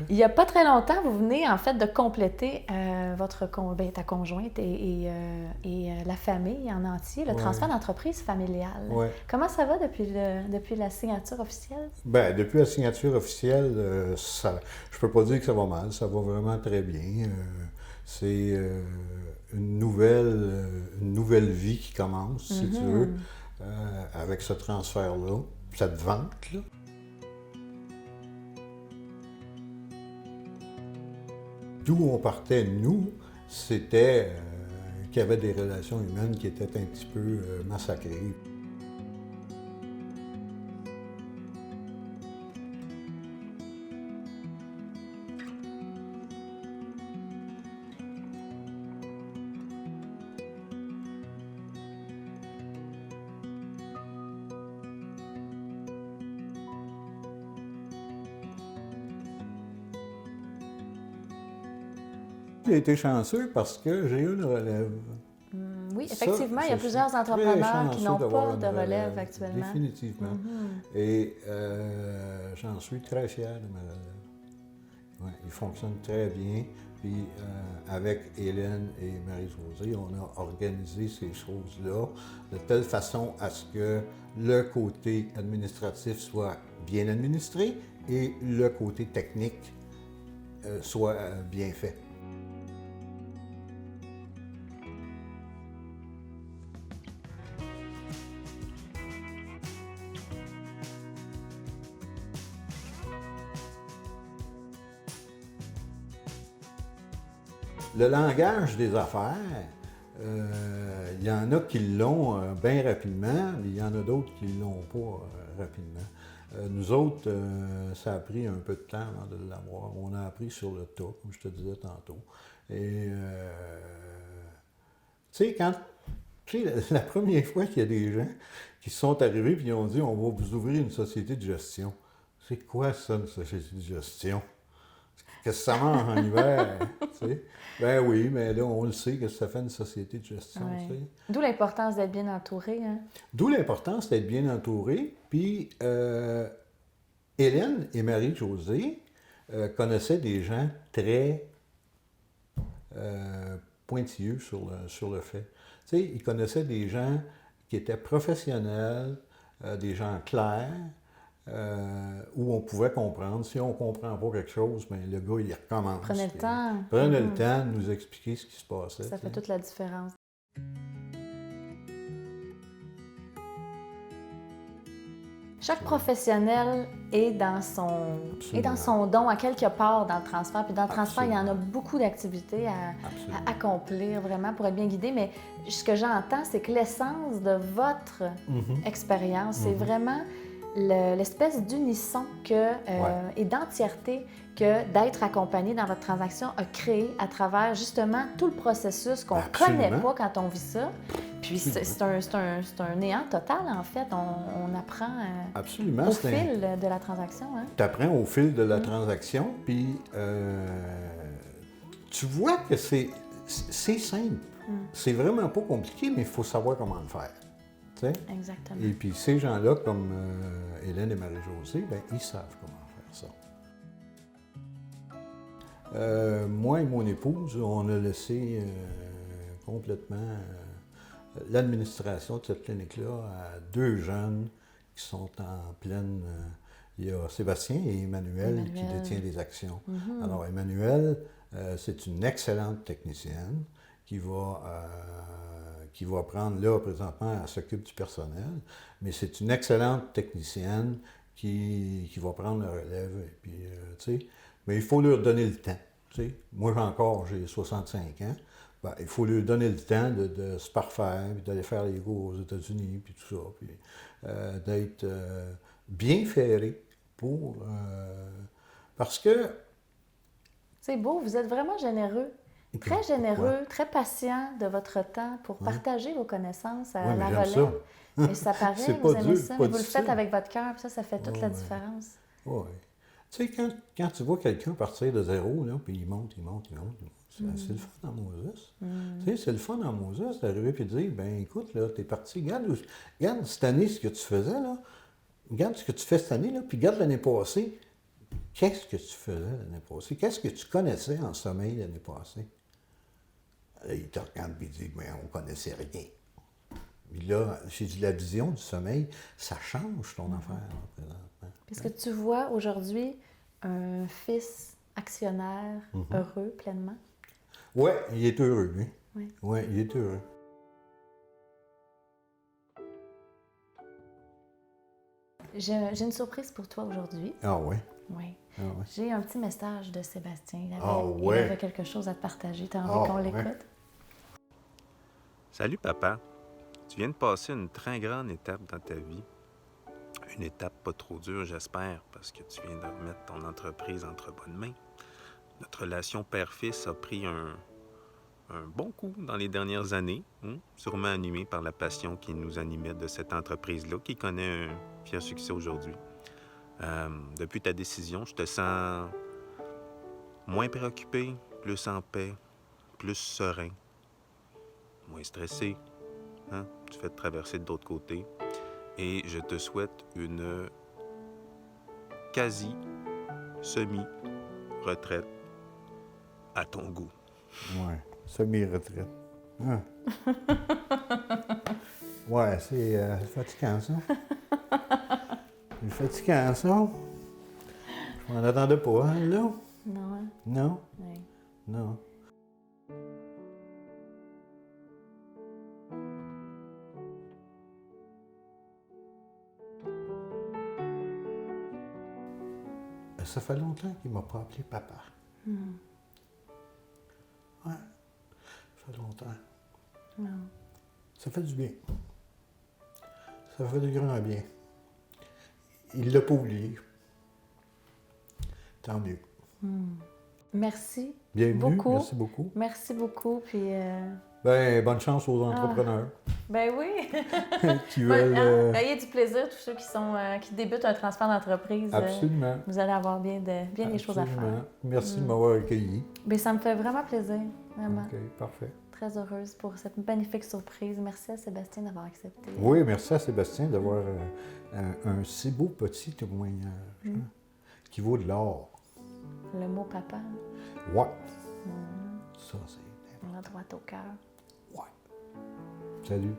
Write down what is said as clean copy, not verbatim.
Il n'y a pas très longtemps, vous venez en fait de compléter ta conjointe et la famille en entier, le transfert d'entreprise familiale. Oui. Comment ça va depuis la signature officielle? Bien, depuis la signature officielle, je peux pas dire que ça va mal, ça va vraiment très bien. C'est une nouvelle vie qui commence, si tu veux, avec ce transfert-là, cette vente-là. D'où on partait, nous, c'était qu'il y avait des relations humaines qui étaient un petit peu massacrées. J'ai été chanceux parce que j'ai eu une relève. Oui, effectivement, il y a plusieurs entrepreneurs qui n'ont pas de relève actuellement. Définitivement. Et j'en suis très fier de ma relève. Ouais, il fonctionne très bien. Puis avec Hélène et Marie-Josée, on a organisé ces choses-là de telle façon à ce que le côté administratif soit bien administré et le côté technique soit bien fait. Le langage des affaires, il y en a qui l'ont bien rapidement, mais il y en a d'autres qui ne l'ont pas rapidement. Nous autres, ça a pris un peu de temps avant de l'avoir. On a appris sur le tas, comme je te disais tantôt. Et, tu sais, la première fois qu'il y a des gens qui sont arrivés et qui ont dit « on va vous ouvrir une société de gestion », c'est quoi ça, une société de gestion? Qu'est-ce que ça mange en hiver? Tu sais? Ben oui, mais là, on le sait que ça fait une société de gestion. Ouais. Tu sais? D'où l'importance d'être bien entouré. Hein? D'où l'importance d'être bien entouré. Puis, Hélène et Marie-Josée connaissaient des gens très pointilleux sur le fait. Tu sais, ils connaissaient des gens qui étaient professionnels, des gens clairs, où on pouvait comprendre. Si on ne comprend pas quelque chose, bien, le gars, il recommence. Prenez le temps. Prenez le temps de nous expliquer ce qui se passait. Ça fait toute la différence. Chaque professionnel est dans son don à quelque part dans le transfert. Puis dans le transfert, il y en a beaucoup d'activités à accomplir vraiment pour être bien guidé. Mais ce que j'entends, c'est que l'essence de votre expérience, c'est vraiment l'espèce d'unisson et d'entièreté que d'être accompagné dans votre transaction a créé à travers justement tout le processus qu'on ne connaît pas quand on vit ça. Puis c'est un néant total, en fait. On apprend au fil de la transaction. Hein? Tu apprends au fil de la transaction, puis tu vois que c'est simple. C'est vraiment pas compliqué, mais il faut savoir comment le faire. T'sais? Exactement. Et puis ces gens-là, comme Hélène et Marie-Josée, ben, ils savent comment faire ça. Moi et mon épouse, on a laissé complètement l'administration de cette clinique-là à deux jeunes qui sont en pleine... il y a Sébastien et Emmanuel qui détient des actions. Alors Emmanuel, c'est une excellente technicienne qui va prendre là, présentement, elle s'occupe du personnel, mais c'est une excellente technicienne qui va prendre la relève. Et puis, tu sais, mais il faut leur donner le temps. Tu sais. Moi, j'ai 65 ans. Ben, il faut lui donner le temps de se parfaire, puis d'aller faire les cours aux États-Unis, puis tout ça, puis d'être bien ferré pour... parce que... C'est beau, vous êtes vraiment généreux. Très généreux, très patient de votre temps pour partager vos connaissances à la relève. Et ça paraît, vous aimez ça, mais vous le faites avec votre cœur, puis ça fait toute la différence. Oui. Tu sais, quand tu vois quelqu'un partir de zéro, là, puis il monte, c'est le fun en Moses. Tu sais, c'est le fun en Moses d'arriver et de dire, ben écoute, là, t'es parti, regarde cette année ce que tu faisais, là, regarde ce que tu fais cette année, là, puis regarde l'année passée. qu'est-ce que tu faisais l'année passée? Qu'est-ce que tu connaissais en sommeil l'année passée? Là, il te regarde et il dit, mais on connaissait rien. Puis là, j'ai dit, la vision du sommeil, ça change ton affaire, là, présentement. Est-ce que tu vois aujourd'hui un fils actionnaire heureux pleinement? Oui, il est heureux, lui. Oui. Oui, il est heureux. J'ai une surprise pour toi aujourd'hui. Ah oui? Oui. Ah oui. J'ai un petit message de Sébastien. Ah Il ouais? avait quelque chose à te partager. Tu as envie Ah qu'on ouais. l'écoute? Salut papa, tu viens de passer une très grande étape dans ta vie. Une étape pas trop dure, j'espère, parce que tu viens de remettre ton entreprise entre bonnes mains. Notre relation père-fils a pris un bon coup dans les dernières années, sûrement animé par la passion qui nous animait de cette entreprise-là, qui connaît un fier succès aujourd'hui. Depuis ta décision, je te sens moins préoccupé, plus en paix, plus serein, moins stressé. Tu fais te traverser de l'autre côté. Et je te souhaite une quasi-semi-retraite à ton goût. Oui, semi-retraite. Ah. Ouais, c'est fatigant, ça. C'est fatigant, ça. Je m'en attendais pas, hein, là? Non, hein? Non? Oui. Non. Ça fait longtemps qu'il ne m'a pas appelé papa. Ouais, ça fait longtemps. Non. Ça fait du bien. Ça fait du grand bien. Il ne l'a pas oublié. Tant mieux. Merci. Bienvenue, beaucoup. merci beaucoup. Merci beaucoup. Puis, Ben, bonne chance aux entrepreneurs ben oui. qui veulent... Ayez du plaisir, tous ceux qui débutent un transfert d'entreprise. Absolument. Vous allez avoir bien des choses à faire. Merci de m'avoir accueilli. Ben, ça me fait vraiment plaisir. Vraiment. OK, parfait. Très heureuse pour cette magnifique surprise. Merci à Sébastien d'avoir accepté. Oui, merci à Sébastien d'avoir un si beau petit témoignage qui vaut de l'or. Le mot papa, Ouais. Ça, c'est... on l'a droit au cœur. Ouais. Salut.